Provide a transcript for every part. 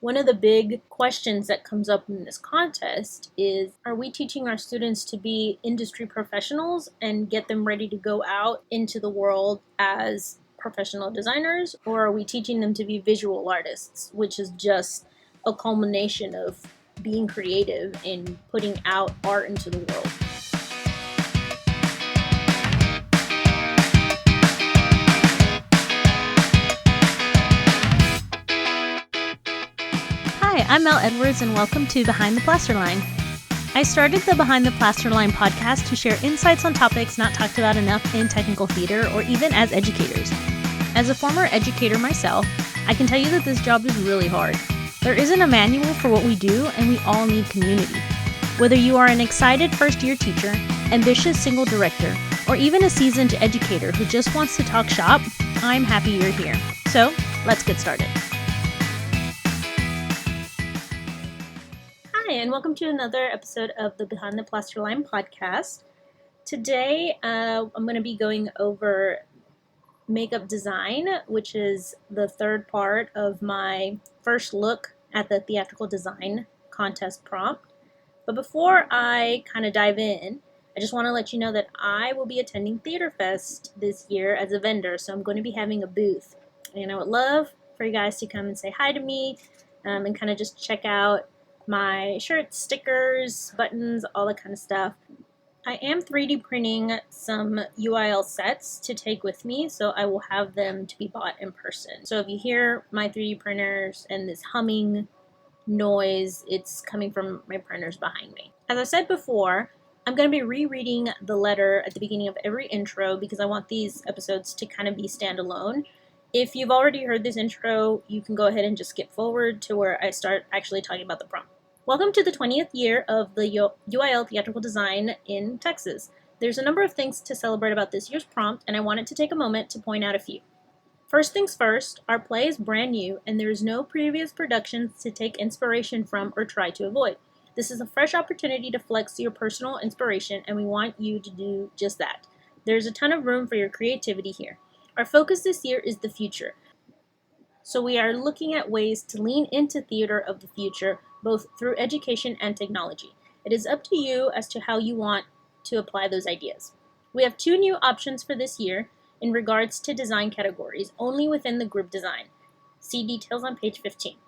One of the big questions that comes up in this contest is, are we teaching our students to be industry professionals and get them ready to go out into the world as professional designers, or are we teaching them to be visual artists, which is just a culmination of being creative and putting out art into the world? Hi, I'm Mel Edwards, and welcome to Behind the Plasterline. I started the Behind the Plasterline podcast to share insights on topics not talked about enough in technical theater or even as educators. As a former educator myself, I can tell you that this job is really hard. There isn't a manual for what we do, and we all need community. Whether you are an excited first-year teacher, ambitious single director, or even a seasoned educator who just wants to talk shop, I'm happy you're here. So, let's get started. Hi, and welcome to another episode of the Behind the Plasterline podcast. Today, I'm going to be going over makeup design, which is the third part of my first look at the theatrical design contest prompt. But before I kind of dive in, I just want to let you know that I will be attending Theater Fest this year as a vendor, so I'm going to be having a booth. And I would love for you guys to come and say hi to me and kind of just check out my shirts, stickers, buttons, all that kind of stuff. I am 3D printing some UIL sets to take with me, so I will have them to be bought in person. So if you hear my 3D printers and this humming noise, it's coming from my printers behind me. As I said before, I'm going to be rereading the letter at the beginning of every intro because I want these episodes to kind of be standalone. If you've already heard this intro, you can go ahead and just skip forward to where I start actually talking about the prompt. Welcome to the 20th year of the UIL Theatrical Design in Texas. There's a number of things to celebrate about this year's prompt, and I wanted to take a moment to point out a few. First things first, our play is brand new, and there is no previous productions to take inspiration from or try to avoid. This is a fresh opportunity to flex your personal inspiration, and we want you to do just that. There's a ton of room for your creativity here. Our focus this year is the future. So we are looking at ways to lean into theater of the future, both through education and technology. It is up to you as to how you want to apply those ideas. We have 2 new options for this year in regards to design categories, only within the group design. See details on page 15.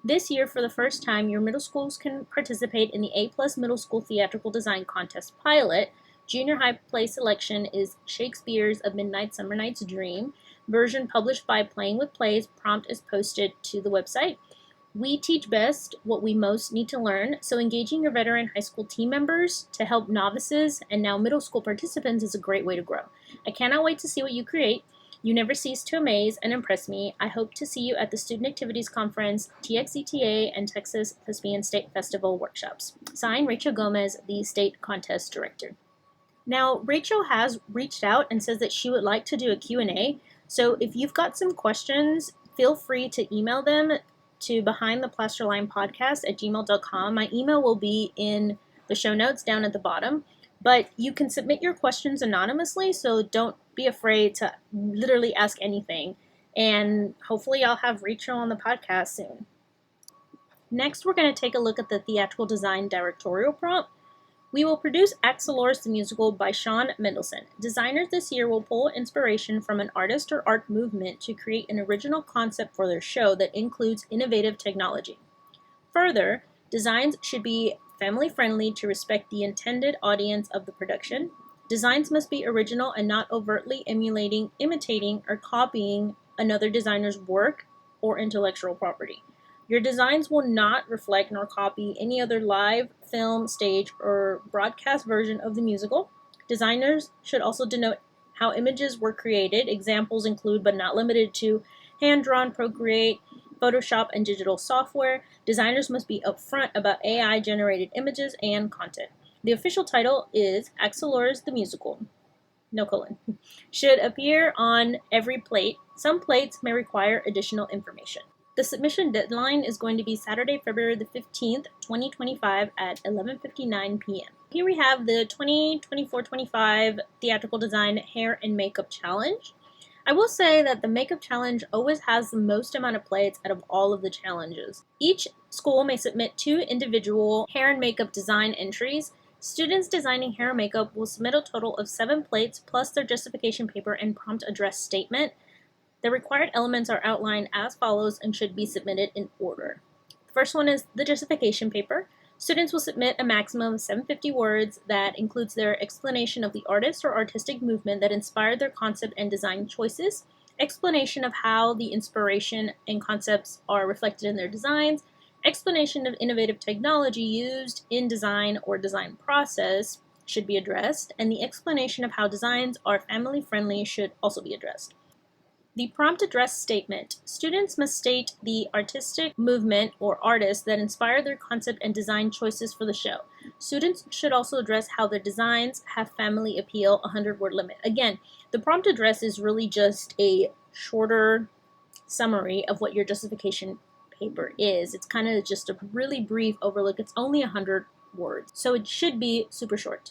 This year, for the first time, your middle schools can participate in the A+ Middle School Theatrical Design Contest pilot. Junior high play selection is Shakespeare's A Midnight Summer Night's Dream, version published by Playing with Plays. Prompt is posted to the website. We teach best what we most need to learn, so engaging your veteran high school team members to help novices and now middle school participants is a great way to grow. I cannot wait to see what you create. You never cease to amaze and impress me. I hope to see you at the Student Activities Conference, TXETA, and Texas Thespian State Festival workshops. Signed, Rachel Gomez, the State Contest Director. Now, Rachel has reached out and says that she would like to do a Q&A. So if you've got some questions, feel free to email them to behindtheplasterlinepodcast@gmail.com. My email will be in the show notes down at the bottom. But you can submit your questions anonymously, so don't be afraid to literally ask anything. And hopefully I'll have Rachel on the podcast soon. Next, we're going to take a look at the theatrical design directorial prompt. We will produce Axoloris the Musical by Sean Mendelson. Designers this year will pull inspiration from an artist or art movement to create an original concept for their show that includes innovative technology. Further, designs should be family-friendly to respect the intended audience of the production. Designs must be original and not overtly emulating, imitating, or copying another designer's work or intellectual property. Your designs will not reflect nor copy any other live, film, stage, or broadcast version of the musical. Designers should also denote how images were created. Examples include, but not limited to, hand-drawn, Procreate, Photoshop, and digital software. Designers must be upfront about AI-generated images and content. The official title is Axoloris the Musical. Should appear on every plate. Some plates may require additional information. The submission deadline is going to be Saturday, February the 15th, 2025 at 11:59 p.m. Here we have the 2024-25 Theatrical Design Hair and Makeup Challenge. I will say that the makeup challenge always has the most amount of plates out of all of the challenges. Each school may submit 2 individual hair and makeup design entries. Students designing hair and makeup will submit a total of 7 plates plus their justification paper and prompt address statement. The required elements are outlined as follows and should be submitted in order. The first one is the justification paper. Students will submit a maximum of 750 words that includes their explanation of the artist or artistic movement that inspired their concept and design choices, explanation of how the inspiration and concepts are reflected in their designs, explanation of innovative technology used in design or design process should be addressed, and the explanation of how designs are family-friendly should also be addressed. The prompt address statement. Students must state the artistic movement or artist that inspired their concept and design choices for the show. Students should also address how their designs have family appeal, 100-word limit. Again, the prompt address is really just a shorter summary of what your justification paper is. It's kind of just a really brief overlook. It's only 100 words, so it should be super short.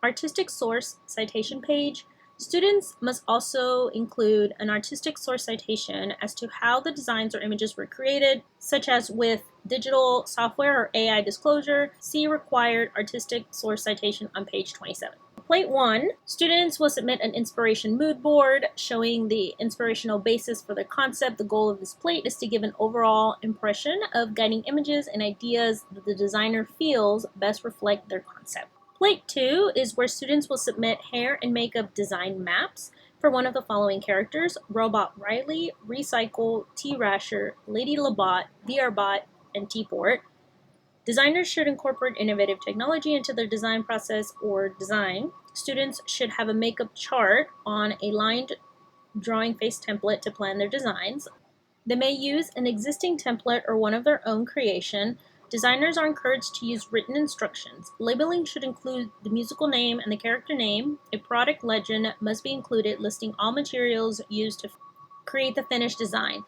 Artistic source citation page. Students must also include an artistic source citation as to how the designs or images were created, such as with digital software or AI disclosure. See required artistic source citation on page 27. Plate 1, students will submit an inspiration mood board showing the inspirational basis for their concept. The goal of this plate is to give an overall impression of guiding images and ideas that the designer feels best reflect their concept. Plate 2 is where students will submit hair and makeup design maps for one of the following characters: Robot Riley, Recycle, T-Rasher, Lady Labot, VRBot, and T-Port. Designers should incorporate innovative technology into their design process or design. Students should have a makeup chart on a lined drawing face template to plan their designs. They may use an existing template or one of their own creation. Designers are encouraged to use written instructions. Labeling should include the musical name and the character name. A product legend must be included listing all materials used to create the finished design.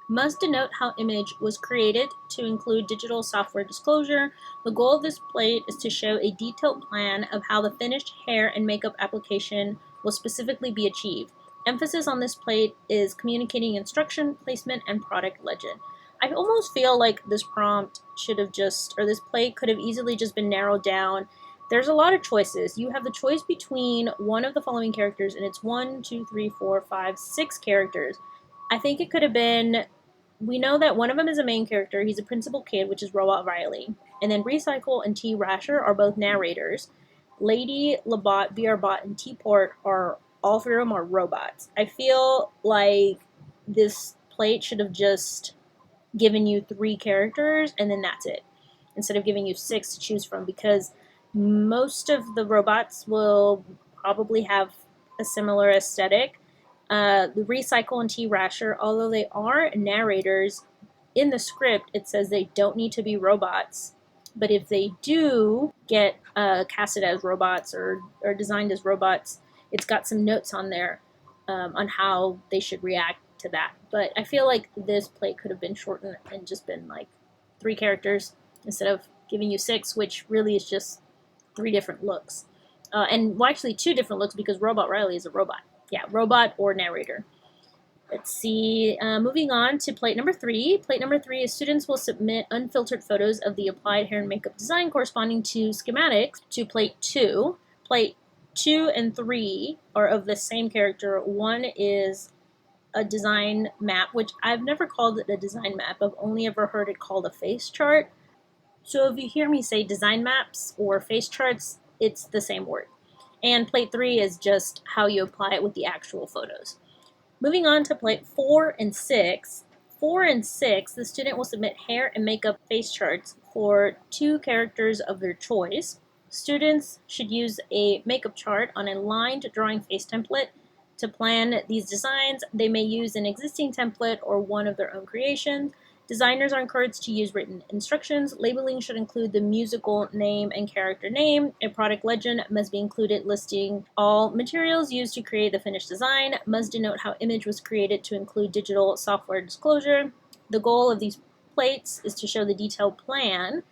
Must denote how image was created to include digital software disclosure. The goal of this plate is to show a detailed plan of how the finished hair and makeup application will specifically be achieved. Emphasis on this plate is communicating instruction, placement, and product legend. I almost feel like this prompt should have just, or this plate could have easily just been narrowed down. There's a lot of choices. You have the choice between one of the following characters, and it's 1, 2, 3, 4, 5, 6 characters. I think it could have been, we know that one of them is a main character. He's a principal kid, which is Robot Riley. And then Recycle and T-Rasher are both narrators. Lady, Labot, VRBot, and T-Port are, all 3 of them are robots. I feel like this plate should have just given you 3 characters and then that's it, instead of giving you 6 to choose from, because most of the robots will probably have a similar aesthetic. The Recycle and T-Rasher, although they are narrators, in the script it says they don't need to be robots, but if they do get casted as robots or designed as robots, it's got some notes on there on how they should react to that. But I feel like this plate could have been shortened and just been like 3 characters instead of giving you 6, which really is just 3 different looks. And well, actually 2 different looks, because Robot Riley is a robot. Yeah, robot or narrator. Let's see. Moving on to plate number 3. Plate number 3 is students will submit unfiltered photos of the applied hair and makeup design corresponding to schematics to plate 2. Plate 2 and 3 are of the same character. One is a design map, which I've never called it a design map. I've only ever heard it called a face chart. So if you hear me say design maps or face charts, it's the same word. And plate 3 is just how you apply it with the actual photos. Moving on to plate 4 and 6. 4 and 6, the student will submit hair and makeup face charts for 2 characters of their choice. Students should use a makeup chart on a lined drawing face template to plan these designs. They may use an existing template or one of their own creations. Designers are encouraged to use written instructions. Labeling should include the musical name and character name. A product legend must be included listing all materials used to create the finished design. Must denote how image was created to include digital software disclosure. The goal of these plates is to show the detailed plan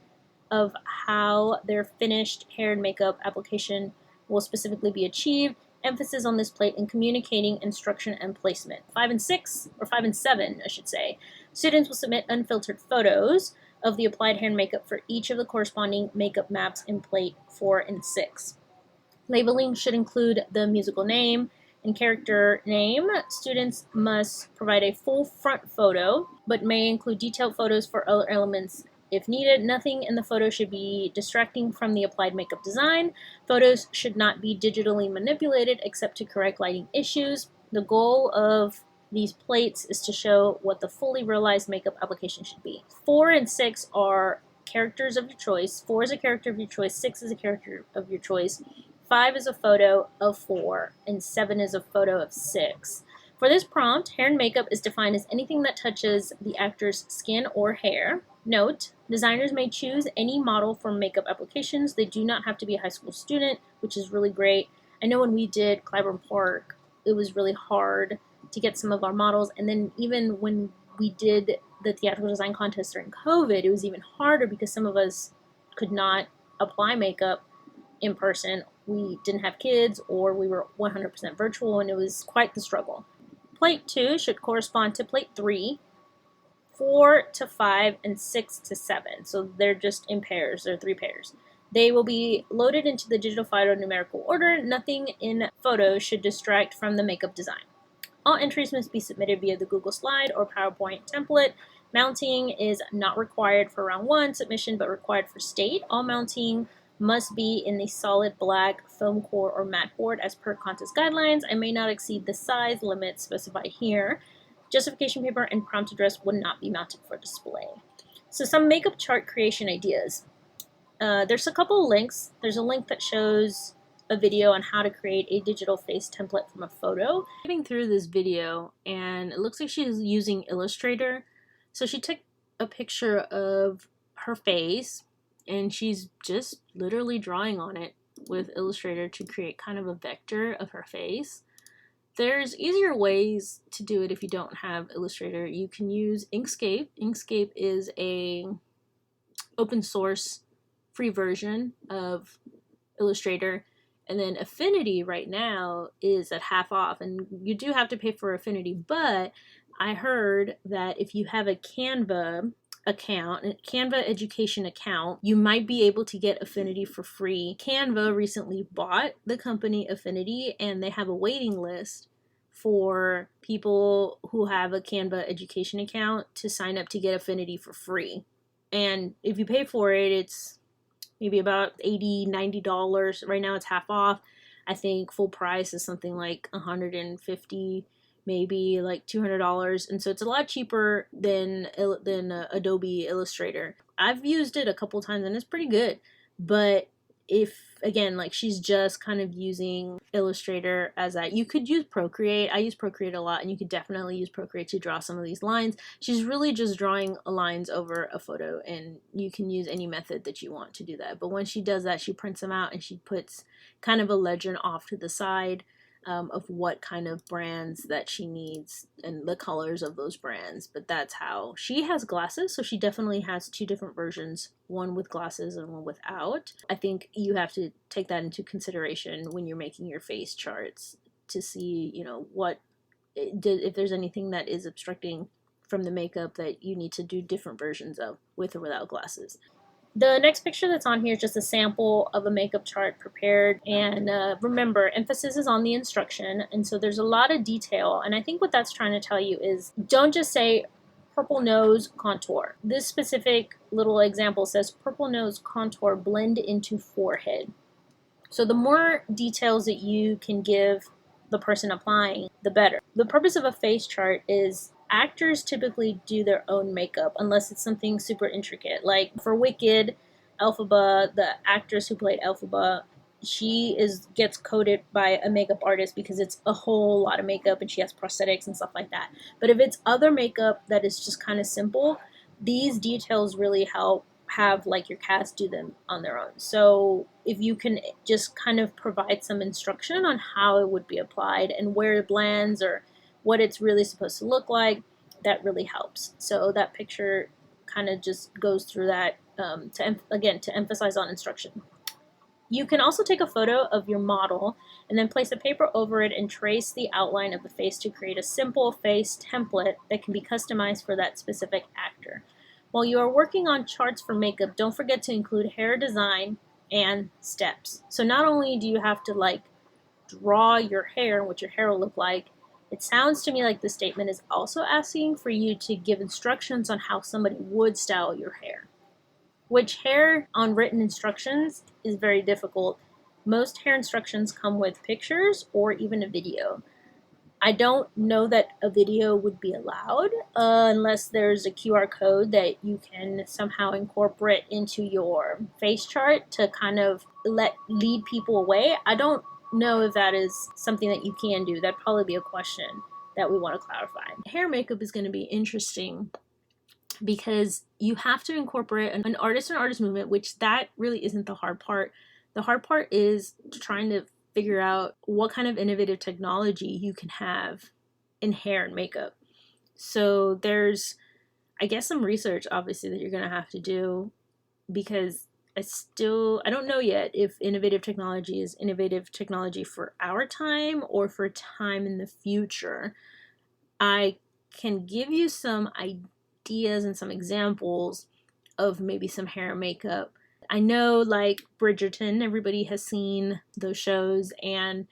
of how their finished hair and makeup application will specifically be achieved. emphasis on this plate in communicating instruction and placement. 5 and 6, or 5 and 7, I should say, students will submit unfiltered photos of the applied hair and makeup for each of the corresponding makeup maps in plate 4 and 6. Labeling should include the musical name and character name. Students must provide a full front photo, but may include detailed photos for other elements if needed. Nothing in the photo should be distracting from the applied makeup design. Photos should not be digitally manipulated except to correct lighting issues. The goal of these plates is to show what the fully realized makeup application should be. 4 and 6 are characters of your choice. 4 is a character of your choice, 6 is a character of your choice, 5 is a photo of 4, and 7 is a photo of 6. For this prompt, hair and makeup is defined as anything that touches the actor's skin or hair. Note, designers may choose any model for makeup applications. They do not have to be a high school student, which is really great. I know when we did Clyburn Park, it was really hard to get some of our models, and then even when we did the theatrical design contest during COVID, it was even harder because some of us could not apply makeup in person. We didn't have kids, or we were 100% virtual, and it was quite the struggle. Plate 2 should correspond to plate 3, 4 to 5, and 6 to 7. So they're just in pairs, they're 3 pairs. They will be loaded into the digital file in numerical order. Nothing in photos should distract from the makeup design. All entries must be submitted via the Google Slide or PowerPoint template. Mounting is not required for round 1 submission, but required for state. All mounting must be in the solid black foam core or matte board as per contest guidelines. I may not exceed the size limit specified here. Justification paper and prompt address would not be mounted for display. So some makeup chart creation ideas. There's a couple of links. There's a link that shows a video on how to create a digital face template from a photo. Skipping through this video, and it looks like she's using Illustrator. So she took a picture of her face, and she's just literally drawing on it with Illustrator to create kind of a vector of her face. There's easier ways to do it if you don't have Illustrator. You can use Inkscape. Inkscape is a open source free version of Illustrator. And then Affinity right now is at half off, and you do have to pay for Affinity, but I heard that if you have a Canva account, a Canva education account, you might be able to get Affinity for free. Canva recently bought the company Affinity, and they have a waiting list for people who have a Canva education account to sign up to get Affinity for free. And if you pay for it, it's maybe about $80, $90. Right now it's half off. I think full price is something like $150, maybe like $200. And so it's a lot cheaper than Adobe Illustrator. I've used it a couple times and it's pretty good. But if, again, like she's just kind of using Illustrator as that, you could use Procreate. I use Procreate a lot, and you could definitely use Procreate to draw some of these lines. She's really just drawing lines over a photo, and you can use any method that you want to do that. But when she does that, she prints them out and she puts kind of a legend off to the side of what kind of brands that she needs and the colors of those brands. But that's how she has glasses, so she definitely has 2 different versions, one with glasses and one without. I think you have to take that into consideration when you're making your face charts to see, you know, what if there's anything that is obstructing from the makeup that you need to do different versions of with or without glasses. The next picture that's on here is just a sample of a makeup chart prepared, and remember, emphasis is on the instruction, and so there's a lot of detail, and I think what that's trying to tell you is don't just say purple nose contour. This specific little example says purple nose contour blend into forehead. So the more details that you can give the person applying, the better. The purpose of a face chart is actors typically do their own makeup unless it's something super intricate. Like for Wicked, Elphaba, the actress who played Elphaba, she gets coated by a makeup artist because it's a whole lot of makeup and she has prosthetics and stuff like that. But if it's other makeup that is just kind of simple, these details really help have like your cast do them on their own. So if you can just kind of provide some instruction on how it would be applied and where it blends or what it's really supposed to look like, that really helps. So that picture kind of just goes through that to emphasize on instruction. You can also take a photo of your model and then place a paper over it and trace the outline of the face to create a simple face template that can be customized for that specific actor. While you are working on charts for makeup, don't forget to include hair design and steps. So not only do you have to like draw your hair and what your hair will look like, it sounds to me like the statement is also asking for you to give instructions on how somebody would style your hair. Which hair on written instructions is very difficult. Most hair instructions come with pictures or even a video. I don't know that a video would be allowed unless there's a QR code that you can somehow incorporate into your face chart to kind of lead people away. I don't know if that is something that you can do. That'd probably be a question that we want to clarify. Hair makeup is going to be interesting because you have to incorporate an artist and artist movement, which that really isn't the hard part. The hard part is trying to figure out what kind of innovative technology you can have in hair and makeup. So there's, I guess, some research obviously that you're going to have to do, because I don't know yet if innovative technology is innovative technology for our time or for time in the future. I can give you some ideas and some examples of maybe some hair and makeup. I know, like Bridgerton, everybody has seen those shows, and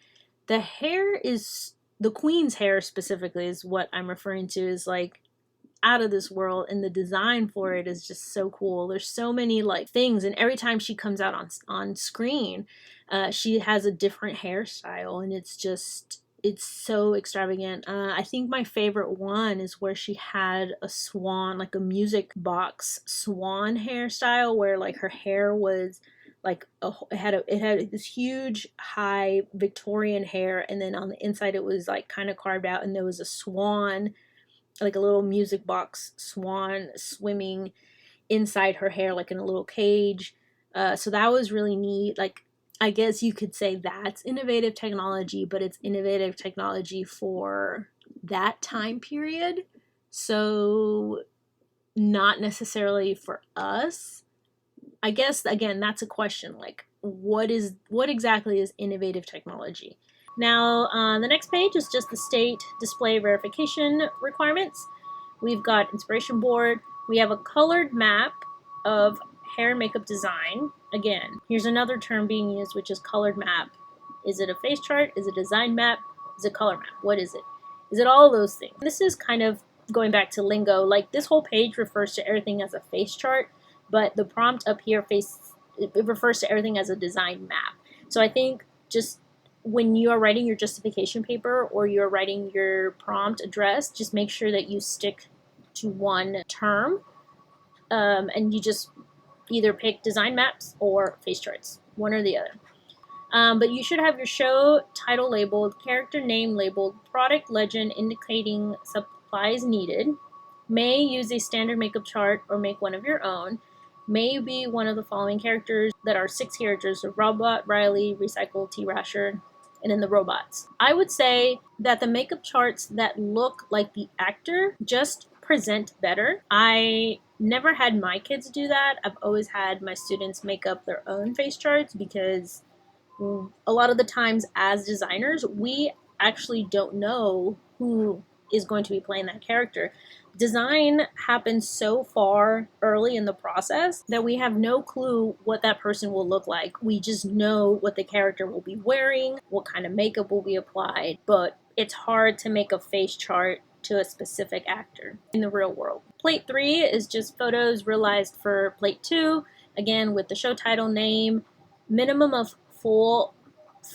the hair is, the queen's hair specifically is what I'm referring to, is like out of this world, and the design for it is just so cool. There's so many like things, and every time she comes out on screen, she has a different hairstyle, and it's so extravagant. I think my favorite one is where she had a swan, like a music box swan hairstyle, where like her hair was like it had this huge high Victorian hair, and then on the inside it was like kind of carved out, and there was a swan, like a little music box swan swimming inside her hair, like in a little cage. So that was really neat. Like, I guess you could say that's innovative technology, but it's innovative technology for that time period. So not necessarily for us. I guess, again, that's a question. Like, what exactly is innovative technology? Now, the next page is just the state display verification requirements. We've got inspiration board. We have a colored map of hair and makeup design. Again, here's another term being used, which is colored map. Is it a face chart? Is it a design map? Is it a color map? What is it? Is it all of those things? This is kind of going back to lingo. Like, this whole page refers to everything as a face chart, but the prompt up here it refers to everything as a design map. So I think just when you are writing your justification paper or you're writing your prompt address, just make sure that you stick to one term, and you just either pick design maps or face charts, one or the other. But you should have your show title labeled, character name labeled, product legend indicating supplies needed, may use a standard makeup chart or make one of your own, may be one of the following characters that are 6 characters: so Robot, Riley, Recycle, T-Rasher, and then the robots. I would say that the makeup charts that look like the actor just present better. I never had my kids do that. I've always had my students make up their own face charts, because a lot of the times as designers, we actually don't know who is going to be playing that character. Design happens so far early in the process that we have no clue what that person will look like. We just know what the character will be wearing, what kind of makeup will be applied, but it's hard to make a face chart to a specific actor in the real world. Plate 3 is just photos realized for plate 2, again with the show title, name, minimum of full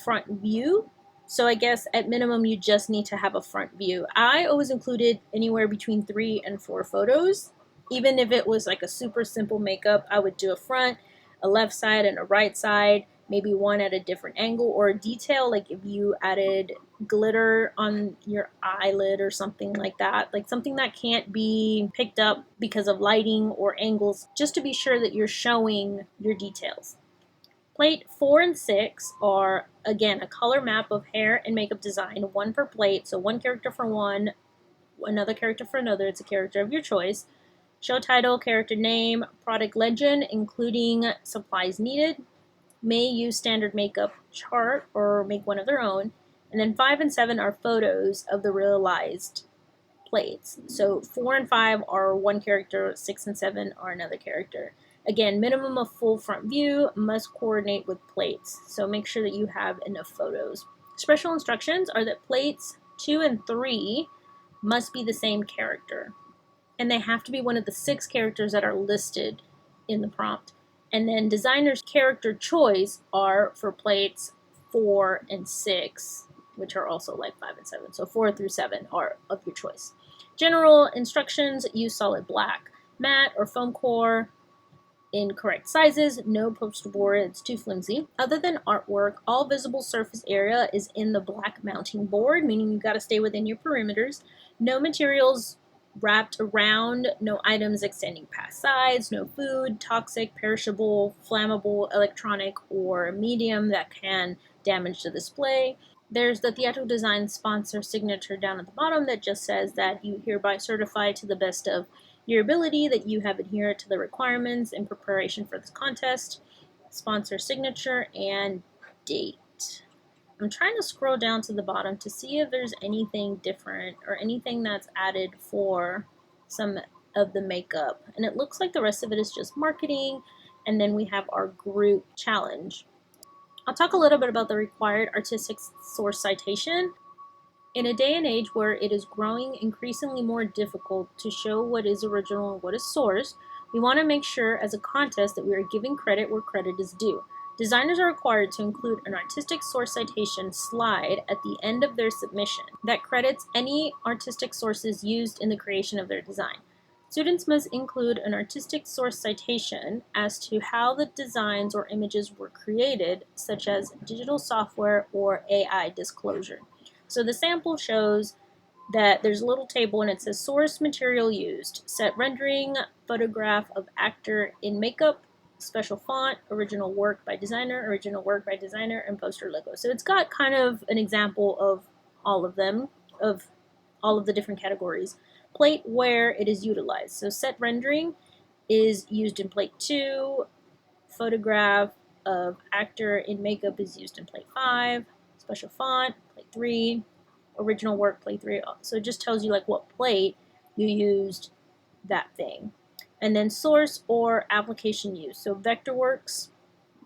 front view. So I guess at minimum you just need to have a front view. I always included anywhere between 3 and 4 photos. Even if it was like a super simple makeup, I would do a front, a left side, and a right side, maybe one at a different angle, or a detail, like if you added glitter on your eyelid or something like that, like something that can't be picked up because of lighting or angles, just to be sure that you're showing your details. Plate 4 and 6 are, again, a color map of hair and makeup design, one per plate, so one character for one, another character for another. It's a character of your choice. Show title, character name, product legend, including supplies needed. may use standard makeup chart or make one of their own. And then 5 and 7 are photos of the realized plates. So 4 and 5 are one character, 6 and 7 are another character. Again, minimum of full front view, must coordinate with plates. So make sure that you have enough photos. Special instructions are that plates 2 and 3 must be the same character. And they have to be one of the 6 characters that are listed in the prompt. And then designer's character choice are for plates 4 and 6, which are also like 5 and 7. So 4 through 7 are of your choice. General instructions: use solid black, matte or foam core in correct sizes, no poster board, it's too flimsy. Other than artwork, all visible surface area is in the black mounting board, meaning you got to stay within your perimeters. No materials wrapped around, no items extending past sides, no food, toxic, perishable, flammable, electronic, or medium that can damage the display. There's the theatrical design sponsor signature down at the bottom that just says that you hereby certify to the best of your ability that you have adhered to the requirements in preparation for this contest. Sponsor signature and date. I'm trying to scroll down to the bottom to see if there's anything different or anything that's added for some of the makeup. And it looks like the rest of it is just marketing. And then we have our group challenge. I'll talk a little bit about the required artistic source citation. In a day and age where it is growing increasingly more difficult to show what is original and what is source, we want to make sure as a contest that we are giving credit where credit is due. Designers are required to include an artistic source citation slide at the end of their submission that credits any artistic sources used in the creation of their design. Students must include an artistic source citation as to how the designs or images were created, such as digital software or AI disclosure. So the sample shows that there's a little table and it says source material used, set rendering, photograph of actor in makeup, special font, original work by designer, and poster logo. So it's got kind of an example of all of them, of all of the different categories. Plate where it is utilized. So set rendering is used in plate 2, photograph of actor in makeup is used in plate 5, special font, plate 3, original work, plate 3. So it just tells you like what plate you used that thing. And then source or application use. So Vectorworks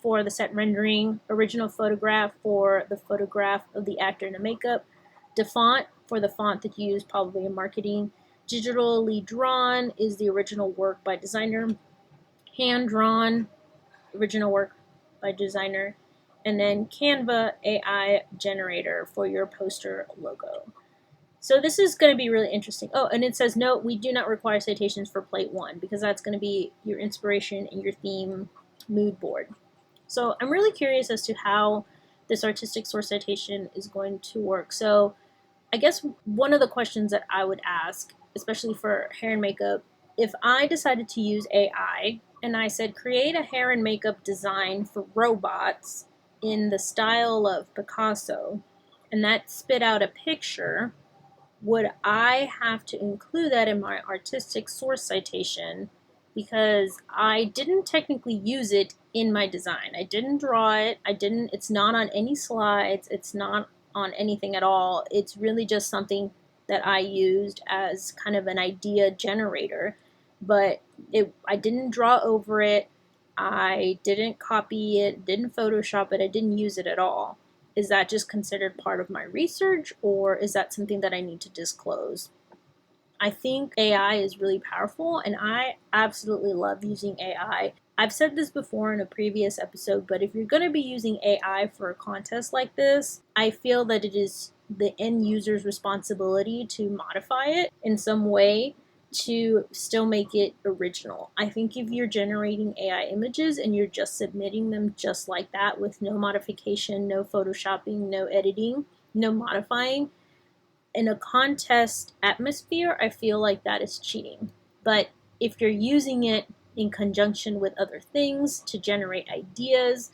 for the set rendering, original photograph for the photograph of the actor in the makeup, DeFont for the font that you use probably in marketing, digitally drawn is the original work by designer, hand drawn, original work by designer, and then Canva AI generator for your poster logo. So this is going to be really interesting. Oh, and it says, no, we do not require citations for plate 1 because that's going to be your inspiration and your theme mood board. So I'm really curious as to how this artistic source citation is going to work. So I guess one of the questions that I would ask, especially for hair and makeup, if I decided to use AI and I said create a hair and makeup design for robots in the style of Picasso, and that spit out a picture, would I have to include that in my artistic source citation? Because I didn't technically use it in my design. I didn't draw it. It's not on any slides. It's not on anything at all. It's really just something that I used as kind of an idea generator. But I didn't draw over it. I didn't copy it, didn't Photoshop it. I didn't use it at all. Is that just considered part of my research, or is that something that I need to disclose? I think AI is really powerful, and I absolutely love using AI. I've said this before in a previous episode, but if you're going to be using AI for a contest like this, I feel that it is the end user's responsibility to modify it in some way to still make it original. I think if you're generating AI images and you're just submitting them just like that with no modification, no photoshopping, no editing, no modifying, in a contest atmosphere, I feel like that is cheating. But if you're using it in conjunction with other things to generate ideas,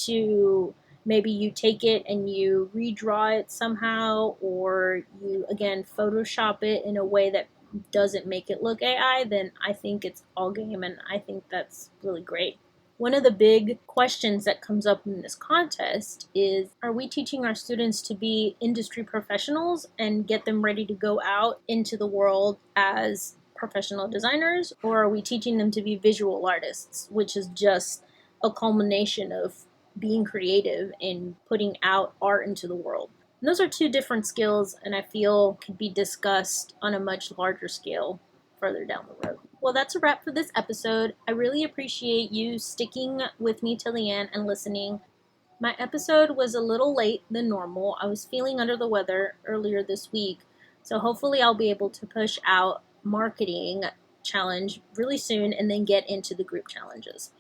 to maybe you take it and you redraw it somehow, or you, again, Photoshop it in a way that doesn't make it look AI, then I think it's all game, and I think that's really great. One of the big questions that comes up in this contest is, are we teaching our students to be industry professionals and get them ready to go out into the world as professional designers, or are we teaching them to be visual artists, which is just a culmination of being creative and putting out art into the world? And those are two different skills, and I feel could be discussed on a much larger scale further down the road. Well, that's a wrap for this episode. I really appreciate you sticking with me till the end and listening. My episode was a little late than normal. I was feeling under the weather earlier this week, so hopefully I'll be able to push out marketing challenge really soon and then get into the group challenges.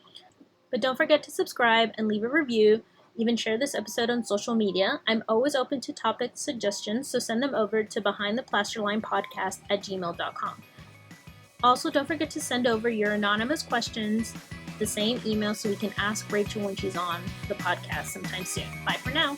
But don't forget to subscribe and leave a review. Even share this episode on social media. I'm always open to topic suggestions, so send them over to behindtheplasterlinepodcast@gmail.com. Also, don't forget to send over your anonymous questions, the same email, so we can ask Rachel when she's on the podcast sometime soon. Bye for now.